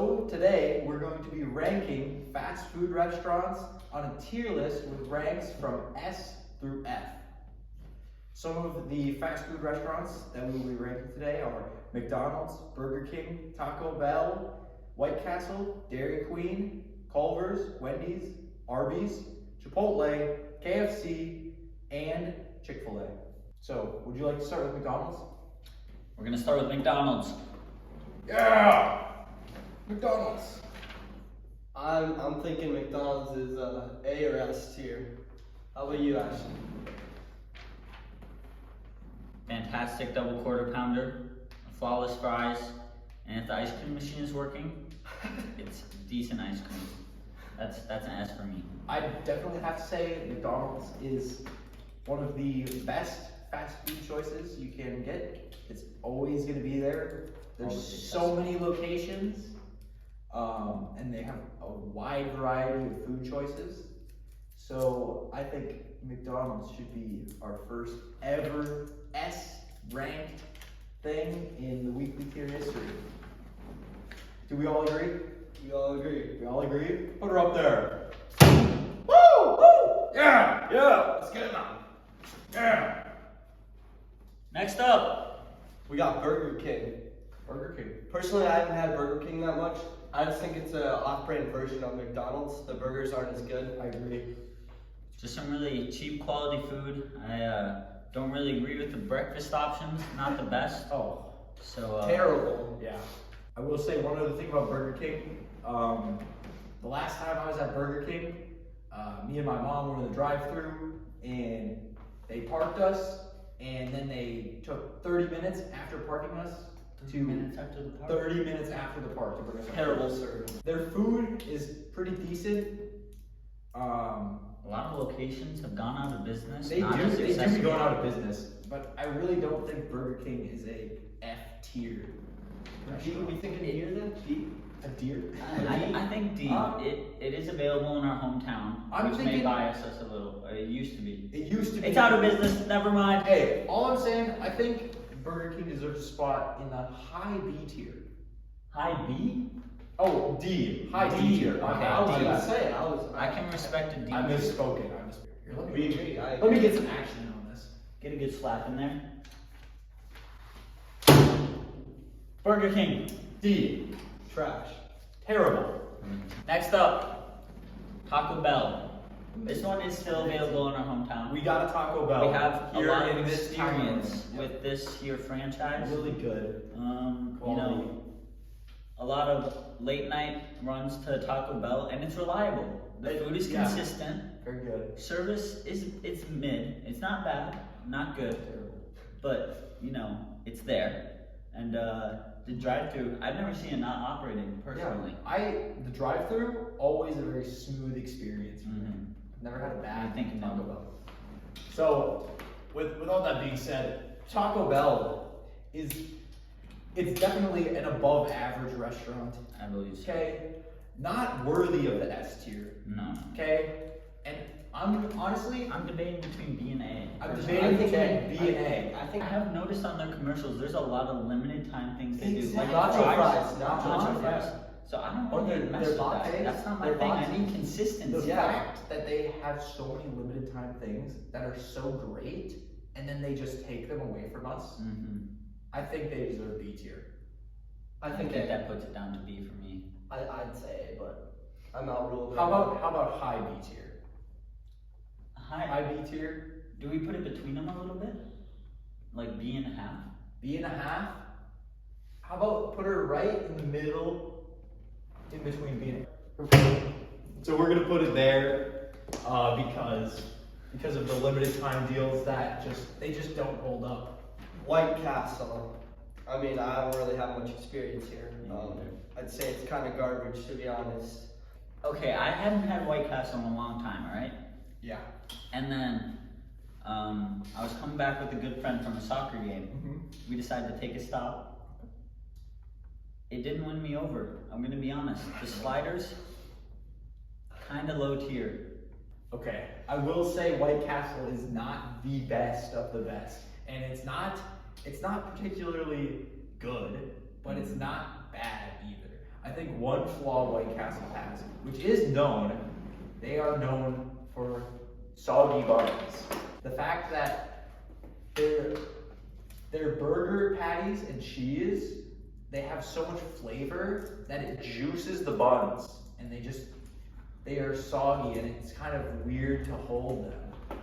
So today we're going to be ranking fast food restaurants on a tier list with ranks from S through F. Some of the fast food restaurants that we will be ranking today are McDonald's, Burger King, Taco Bell, White Castle, Dairy Queen, Culver'S, Wendy's, Arby's, Chipotle, KFC, and Chick-Fil-A. So, would you like to start with McDonald's? We're gonna start with McDonald's. Yeah! McDonald's. I'm thinking McDonald's is A or S tier. How about you, Ashton? Fantastic double quarter pounder, flawless fries, and if the ice cream machine is working, it's decent ice cream. That's an S for me. I definitely have to say McDonald's is one of the best fast food choices you can get. It's always going to be there. There's so many locations, and they have a wide variety of food choices. So I think McDonald's should be our first ever S-ranked thing in the weekly tier history. Do we all agree? We all agree. We all agree? Put her up there. Woo! Woo! Yeah! Yeah! Let's get it on. Yeah! Next up, We got Burger King. Burger King. Personally, I haven't had Burger King that much. I just think it's an off-brand version of McDonald's. The burgers aren't as good. I agree. just some really cheap quality food. I don't really agree with the breakfast options, not the best. Oh, So Terrible. yeah. I will say one other thing about Burger King. The last time I was at Burger King, me and my mom were in the drive-thru and they parked us, and then they took 30 minutes after parking us to 2 minutes after the park. 30 minutes after the park to bring us home. Terrible service. Their food is pretty decent. A lot of locations have gone out of business. They not do as be successful. going out of business, but I really don't think Burger King is a F tier. D, we thinking here then? D? A deer? I think D. It is available in our hometown, I'm which may thinking- bias us a little. It used to be. It used to be. It's out of business. Never mind. Hey, all I'm saying, I think Burger King deserves a spot in the high B tier. High B. Oh, D. High D, D. tier. Okay, I was D. gonna say, I can respect a D. I misspoken. Here, let me get some action on this. Get a good slap in there. Burger King. D. Trash. Terrible. Next up, Taco Bell. This one is still available in our hometown. We got a Taco Bell. We have a here lot of in this experience town. with this here franchise. Really good. You know, a lot of late night runs to Taco Bell, and it's reliable. The food is Yeah. consistent. Very good. Service it's mid. It's not bad, not good, but you know it's there. And the drive-through, I've never seen it not operating personally. Yeah, the drive-through always a very smooth experience for me. I've never had a bad I think Taco no. Bell. So, with all that being said, Taco Bell it's definitely an above average restaurant. I believe so. Okay, not worthy of the S tier. No. Okay, and I'm debating between B and A. I'm personally. debating between A. B and A. I think I have noticed on their commercials, there's a lot of limited time things they do. Exactly. Like Nacho fries. Nacho fries. So I don't Or want to their mess with that. lattes. That's not my Their thing. I lattes. need The consistency. fact that they have so many limited time things that are so great, and then they just take them away from us, I think they deserve B tier. I I think think A. that puts it down to B for me. I'd say A, but I'm not ruled. How about high B tier? High. High B tier? Do we put it between them a little bit? Like B and a half? B and a half? How about put her right in the middle, in between B and A? So we're gonna put it there because of the limited time deals that they just don't hold up. White Castle. I mean, I don't really have much experience here. I'd say it's kind of garbage, to be honest. Okay, I hadn't had White Castle in a long time, alright? Yeah. And then I was coming back with a good friend from a soccer game. We decided to take a stop. It didn't win me over, I'm gonna be honest. The sliders, kinda low tier. Okay, I will say White Castle is not the best of the best, and it's not particularly good, but it's not bad either. I think one flaw White Castle has, which is known, they are known for soggy buns. The fact that their burger patties and cheese, they have so much flavor that it juices the buns, and they are soggy, and it's kind of weird to hold them.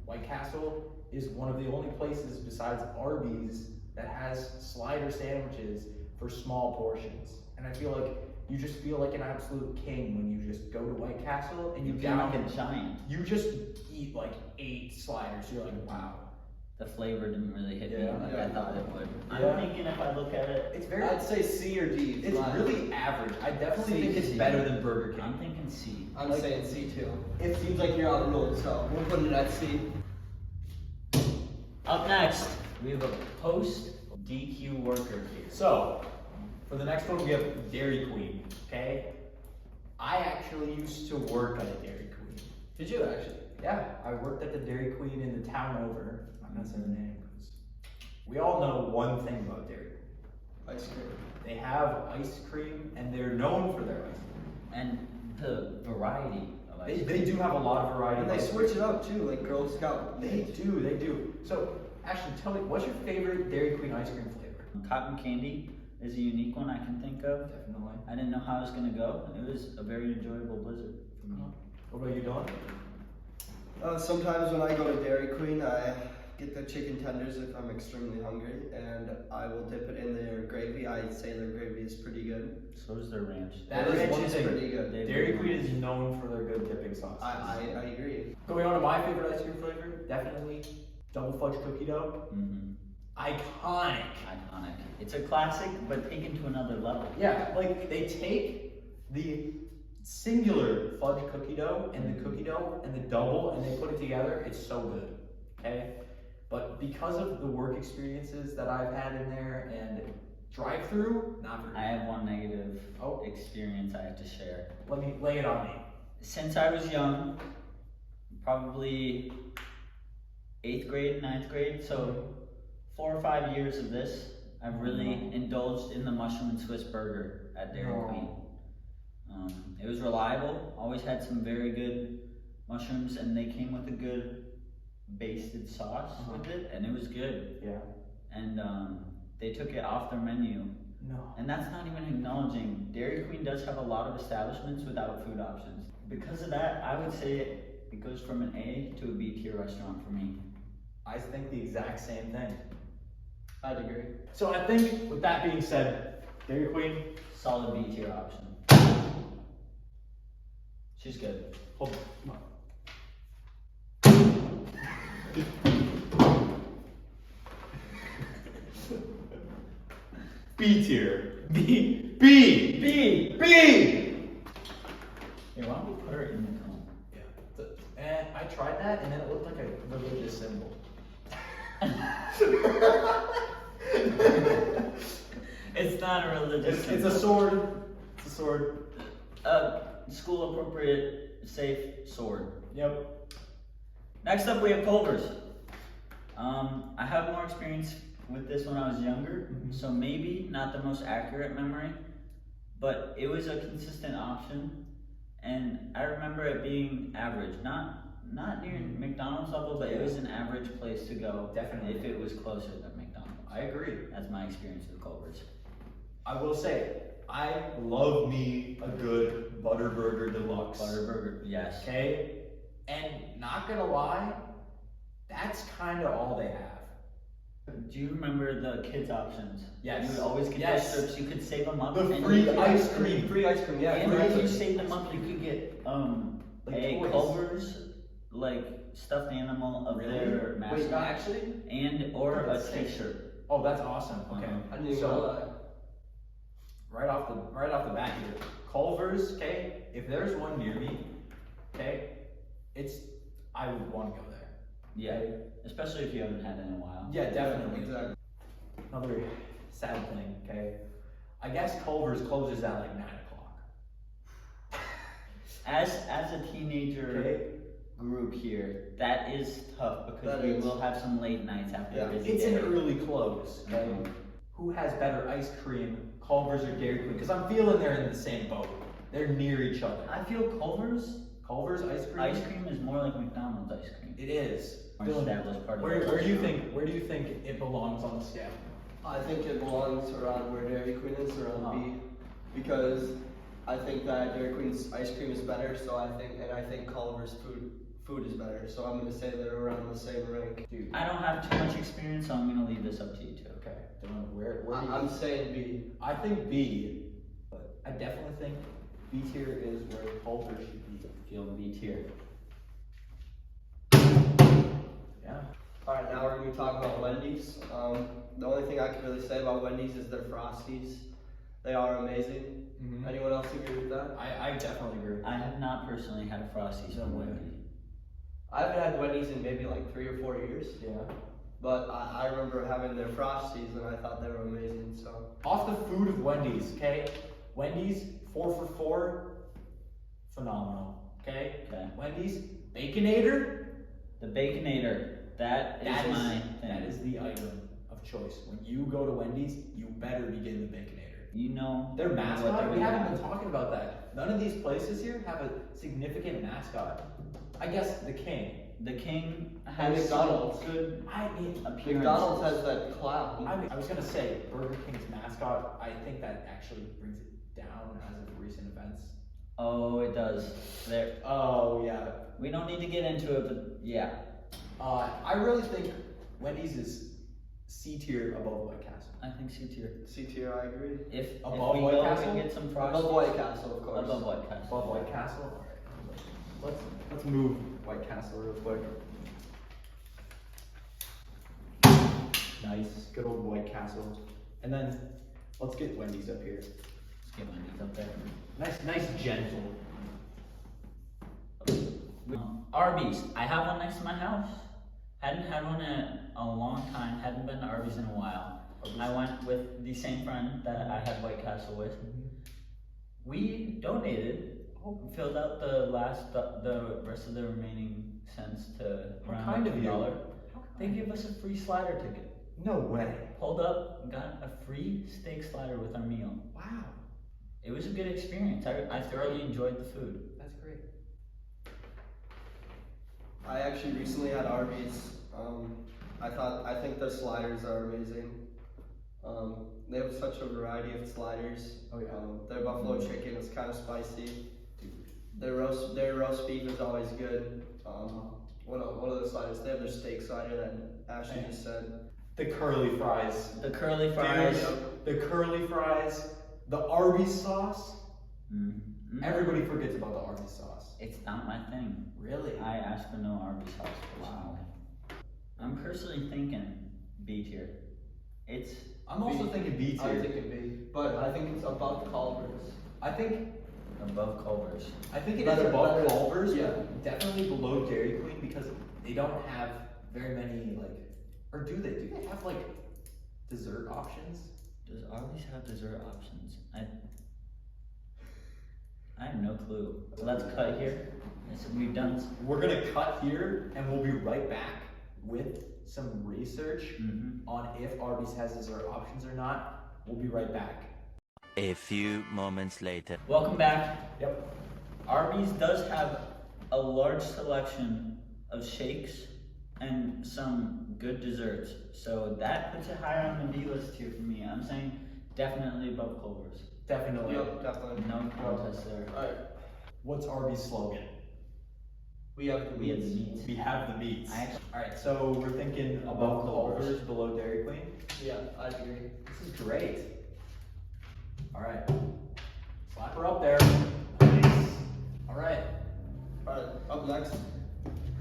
White Castle is one of the only places besides Arby's that has slider sandwiches for small portions. And I feel like you just feel like an absolute king when you just go to White Castle and you feel like a giant. You just eat like 8 sliders. You're like, wow. The flavor didn't really hit me like I thought it would. Yeah. I'm thinking if I look at it, It's very. I'd say C or D. It's really average. I definitely think it's better than Burger King. I'm thinking C. I'm saying C too. It seems like you're on the road, so we're putting it at C. Up next, we have a post DQ worker here. So, for the next one, we have Dairy Queen. Okay. I actually used to work at a Dairy Queen. Did you actually? Yeah, I worked at the Dairy Queen in the town over. I'm not saying the name because we all know one thing about Dairy Queen. Ice cream. They have ice cream, and they're known for their ice cream. And the variety of ice cream. They do have a lot of variety. And of they ice switch cream. it up too, like Girl Scout. They do. So, Ashton, tell me, what's your favorite Dairy Queen ice cream flavor? Cotton candy is a unique one I can think of. Definitely. I didn't know how it was going to go. It was a very enjoyable blizzard for me. What about you, Don? Sometimes when I go to Dairy Queen, I get the chicken tenders if I'm extremely hungry, and I will dip it in their gravy. I'd say their gravy is pretty good. So is their ranch. That Their ranch ranch is is pretty good. Dairy Queen is known for their good dipping sauces. I agree. Going on to my favorite ice cream flavor, definitely double fudge cookie dough. Mm-hmm. Iconic. Iconic. It's a classic, but taken to another level. Yeah, like they take the singular fudge cookie dough and the cookie dough and the double and they put it together. It's so good. Okay? But because of the work experiences that I've had in there and drive-through, not very I have one negative Oh. experience I have to share. Let me lay it on me. Since I was young, probably 8th grade, 9th grade, so 4 or 5 years of this, I've really indulged in the mushroom and Swiss burger at Dairy Queen. It was reliable, always had some very good mushrooms, and they came with a good basted sauce with it, and it was good. Yeah. And they took it off their menu. No. And that's not even acknowledging Dairy Queen does have a lot of establishments without food options. Because of that, I would say it goes from an A to a B tier restaurant for me. I think the exact same thing. I'd agree. So I think with that being said, Dairy Queen, Solid B tier option. She's good. hold on. B tier. B. B. B. B. Hey, why don't we put her in the cone? Yeah. And I tried that, and then it looked like a religious symbol. It's not a religious It's a sword. It's a sword. School appropriate, safe sword. Yep. Next up, we have Culver'S. I have more experience with this when I was younger, so maybe not the most accurate memory, but it was a consistent option, and I remember it being average, not near McDonald's level, but it was an average place to go. Definitely. If it was closer than McDonald's. I agree. That's my experience with Culver'S. I will say, I love me a good Butter Burger Deluxe. Butter burger, yes. Okay? And not gonna lie, that's kind of all they have. Do you remember the kids options? Yes. You would always get Yes. those strips. You could save them up. The and free you could- ice cream. Free ice cream, yeah. And free if ice you cream. saved them up, you could get Like toys. Culver's like stuffed animal of Really? their Wait, mascot, actually? and or a That's sick. T-shirt. Oh, that's awesome. Okay. I didn't even So, know that. right off the bat here, Culver's, okay, if there's one near me, okay, I would want to go there. Yeah, especially if you haven't had it in a while. Yeah, definitely. Exactly. Another sad thing, okay, I guess Culver's closes at like 9 o'clock. As a teenager Okay, group here, that is tough because That we is. will have some late nights after Yeah. a busy it's day. an early close, okay. Mhm. Who has better ice cream, Culver's or Dairy Queen? Because I'm feeling they're in the same boat. They're near each other. I feel Culver's Culver's ice cream. ice cream is more like McDonald's ice cream. It is. Or Dylan, established part of where the do you think it belongs on the scale? I think it belongs around where Dairy Queen is, around B, because I think that Dairy Queen's ice cream is better. So I think Culver's food is better. So I'm gonna say they're around the same rank. Dude, I don't have too much experience, so I'm gonna leave this up to you two. okay. Dylan, where do you I'm saying B. I think B, but I definitely think B tier is where Culver's should be. Feeling B tier. Yeah. Alright, now we're gonna be talking about Wendy's. The only thing I can really say about Wendy's is their Frosties. They are amazing. Mm-hmm. Anyone else agree with that? I definitely agree. I have not personally had a Frosties from Wendy. I haven't had Wendy's in maybe like 3 or 4 years, Yeah. but I remember having their Frosties and I thought they were amazing. So Off the food of Wendy's, okay? Wendy's 4 for 4, phenomenal. Okay? Okay. Wendy's Baconator. The Baconator. That is my thing. That is the item of choice. When you go to Wendy's, you better be getting the Baconator. You know Their what mascot, they're we gonna haven't have. been talking about that. None of these places here have a significant mascot. I guess the King. The King And has McDonald's. some good I mean, appearances. McDonald's has that clown. I was gonna say Burger King's mascot. I think that actually brings it down as of recent events. Oh, it does. There. Oh yeah. We don't need to get into it, but yeah. I really think Wendy's is C tier above White Castle. I think C tier. C tier, I agree. If Above we White go Castle? and get some Frosties. Above White Castle, of course. Above White Castle. Above White Castle. All right. Let's move White Castle real quick. Nice, good old White Castle. And then let's get Wendy's up here. Let's get Wendy's up there. Nice, gentle. Arby's. I have one next to my house. Hadn't had one in a long time. Hadn't been to Arby's in a while. I went with the same friend that I had White Castle with. We donated, filled out the rest of the remaining cents to How around kind of you. $1. They give us a free slider ticket. No way. Pulled up, got a free steak slider with our meal. Wow, It was a good experience. I thoroughly enjoyed the food. that's great. I actually recently had Arby's. I think their sliders are amazing. They have such a variety of sliders. Oh yeah. Their buffalo chicken is kind of spicy. Their roast beef is always good. One of the sliders, they have their steak slider that Ashton just said. The curly fries. The curly fries. Dude, the curly fries. The Arby's sauce. Mm-hmm. Everybody forgets about the Arby's sauce. It's not my thing. Really? I asked for no Arby's sauce personally. I'm personally thinking B tier. It's I'm also B. thinking B I tier. think it B, but I think it's above Culver's. I think above Culver's. it is Better- above better- Culver's, yeah. but definitely below Dairy Queen because they don't have very many or do they? Do they have dessert options? Does Arby's have dessert options? I have no clue. Let's cut here. We've done. We're gonna cut here and we'll be right back with some research on if Arby's has dessert options or not. We'll be right back. A few moments later. Welcome back. Yep. Arby's does have a large selection of shakes and some good desserts, so that puts it higher on the B list here for me. I'm saying definitely above Culver's. Definitely. Yep, definitely. No contest there. Alright, What's Arby's slogan? we have the We have the meats. meats. We have the meats. I actually- Alright, so we're thinking above Culver's. Culver's, below Dairy Queen. Yeah, I agree. This is great. Alright. Slap her up there. Nice. Alright. Alright, up next,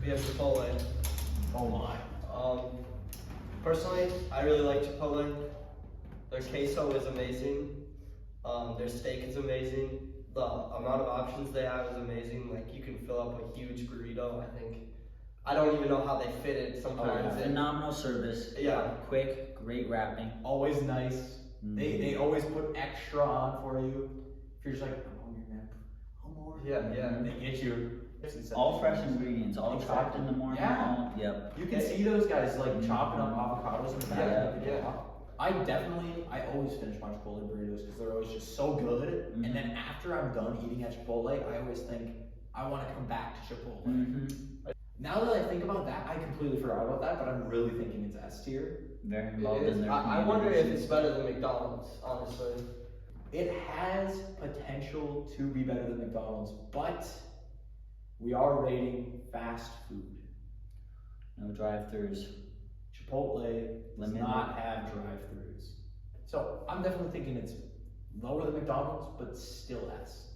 we have Chipotle. Oh my. Personally, I really like Chipotle. Their queso is amazing. Their steak is amazing. The amount of options they have is amazing. Like you can fill up a huge burrito. I don't even know how they fit it sometimes. yeah. Phenomenal service. Yeah. Quick, great wrapping. Always nice. They always put extra on for you. If you're just like, I'm hungry, man. More. Yeah. They get you. All fresh ingredients, all Exactly. chopped in the morning. Yeah. All, yep. You can see those guys chopping up avocados in the back. Yeah. I always finish my Chipotle burritos because they're always just so good. Mhm. And then after I'm done eating at Chipotle, I always think, I want to come back to Chipotle. Now that I think about that, I completely forgot about that, but I'm really thinking it's S tier. Very involved in their I wonder if communities. it's better than McDonald's, honestly. It has potential to be better than McDonald's, but we are rating fast food. No drive-throughs. Chipotle does Limited. not have drive-throughs. So I'm definitely thinking it's lower than McDonald's, but still S.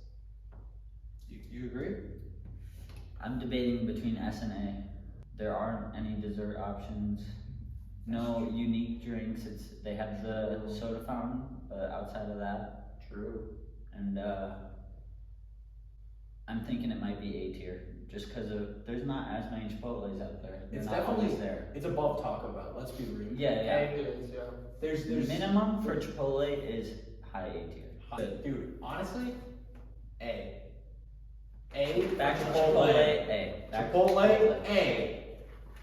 Do you agree? I'm debating between S and A. There aren't any dessert options. No unique drinks. They have the soda fountain, but outside of that, True. and I'm thinking it might be A tier, just because there's not as many Chipotles out there. They're It's not definitely always there. It's above Taco Bell. Let's be real. Yeah, yeah. It is, yeah. There's Minimum for Chipotle is high A tier. Dude, honestly, A. A. Back to Chipotle. Chipotle, A. Back to Chipotle, A.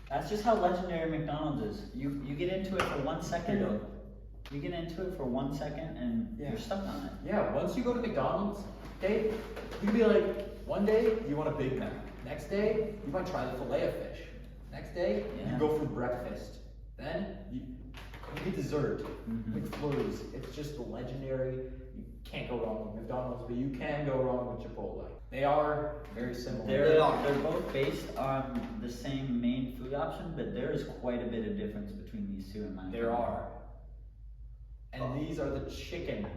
That's just how legendary McDonald's is. You get into it for 1 second. Yeah. You get into it for 1 second and Yeah. you're stuck on it. Yeah, once you go to McDonald's, okay, you can be like, one day you want a Big Mac. Next day, you might try the filet of fish. Next day, Yeah. you go for breakfast. Then you get dessert. Mhm. McFlurries. It's just legendary. You can't go wrong with McDonald's, but you can go wrong with Chipotle. They are very similar. They're both based on the same main food option, but there is quite a bit of difference between these two in my opinion. There are. And these are the chicken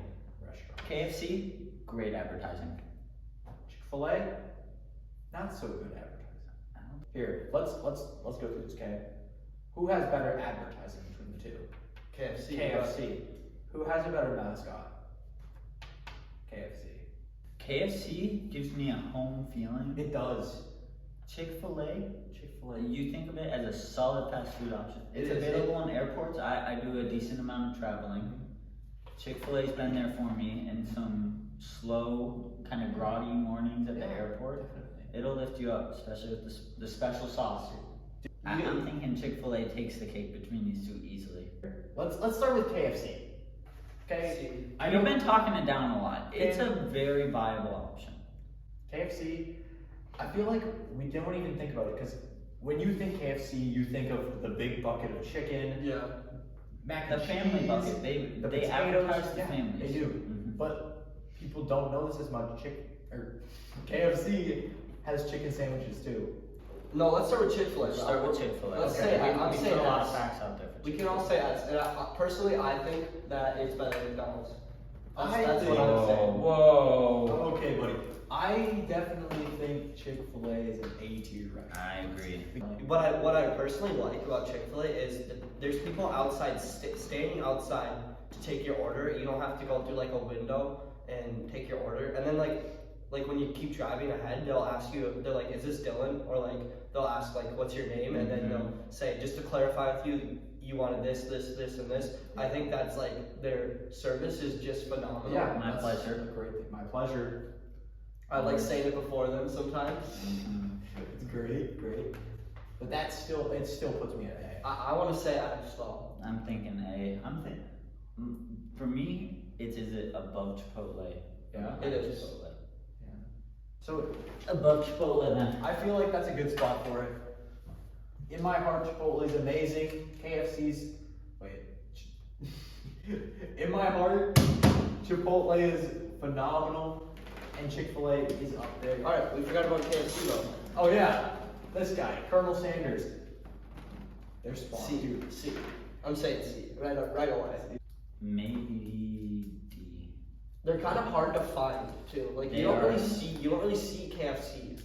restaurants. KFC, great advertising. Chick-fil-A, not so good advertising. Here, let's go through this, okay? Who has better advertising between the two? KFC. KFC. Who has a better mascot? KFC. KFC gives me a home feeling. It does. Chick-fil-A, Chick-fil-A. you think of it as a solid fast food option. It's It is. available in airports. I do a decent amount of traveling. Chick-fil-A's been there for me in some slow, kind of groggy mornings at the airport. Definitely. It'll lift you up, especially with the special sauce. I'm thinking Chick-fil-A takes the cake between these two easily. Let's start with KFC. Okay. You've been talking it down a lot. Okay. It's a very viable option. KFC, I feel like we don't even think about it because when you think KFC, you think of the big bucket of chicken, Yeah. mac The and family cheese, bucket, the they potatoes. advertise the Yeah, families. They do. Mhm. But people don't know this as much. KFC has chicken sandwiches too. No, let's start with Chick-fil-A. Let's start with Chick-fil-A. Let's Okay. say, I'm we saying put a lot of S. facts out there. For We can Chick-fil-A. all say S. And personally, I think that it's better than McDonald's. That's what think- I'm saying. Whoa. Okay, buddy. I definitely think Chick-fil-A is an A tier right I agree. What I personally like about Chick-fil-A is that there's people outside, standing outside to take your order. You don't have to go through like a window and take your order. And then like when you keep driving ahead, they'll ask you, they're like, is this Dylan? Or like, they'll ask like, what's your name? And then they'll say, just to clarify with you, you wanted this, and this. I think that's like, their service is just phenomenal. Yeah, My that's pleasure. a great thing. My pleasure. I like saying it before them sometimes. It's great. But it still puts me at A. I want to say S though. I'm thinking A. For me, is it above Chipotle? Yeah. It is. Chipotle. So Above Chipotle then. I feel like that's a good spot for it. In my heart, Chipotle is amazing. KFC's in my heart, Chipotle is phenomenal, and Chick-fil-A is up there. All right, we forgot about KFC though. Oh yeah, this guy, Colonel Sanders. Their spot. C. I'm saying C. Right away. Maybe D. They're kind of hard to find too. Like They you don't are. really see KFCs.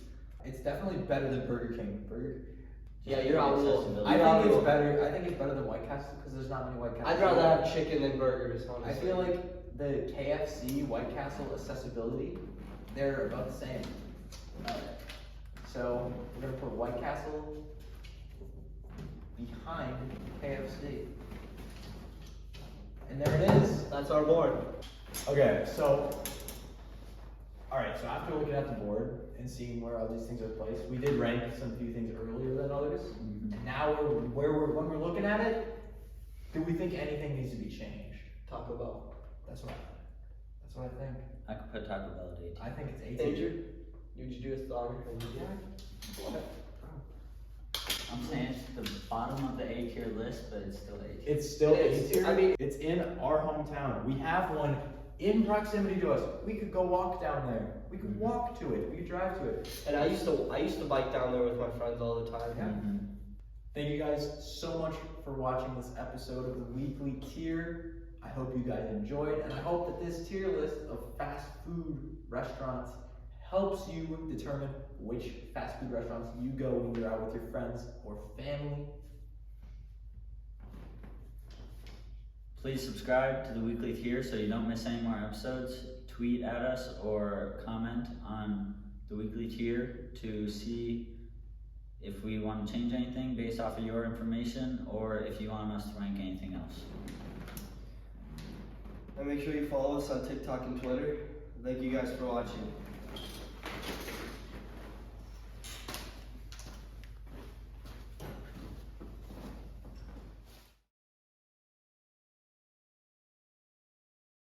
It's definitely better than Burger King. Yeah, you're out of Accessibility. I You're out think of it's better. I think it's better than White Castle because there's not many White Castles. I'd rather have chicken than burgers. I Honestly. feel like the KFC White Castle accessibility, they're about the same. So we're gonna put White Castle behind KFC, and there it is. That's our board. Okay, so all right. So after looking at the board and seeing where all these things are placed, we did rank some few things earlier than others, and now when we're looking at it, Do we think anything needs to be changed? Taco Bell. That's what I think. I could put Taco Bell at 18. I think it's 18. Andrew, would you do a star? I'm saying it's the bottom of the A tier list, but it's still A tier. It's still It is. A tier. I mean- it's in our hometown. We have one in proximity to us. We could go walk down there. We could walk to it. We could drive to it. And I used to bike down there with my friends all the time. Yeah. Mhm. Thank you guys so much for watching this episode of the weekly tier. I hope you guys enjoyed, and I hope that this tier list of fast food restaurants helps you determine which fast food restaurants you go when you're out with your friends or family. Please subscribe to the weekly tier so you don't miss any more episodes. Tweet at us or comment on the weekly tier to see if we want to change anything based off of your information or if you want us to rank anything else. And make sure you follow us on TikTok and Twitter. Thank you guys for watching.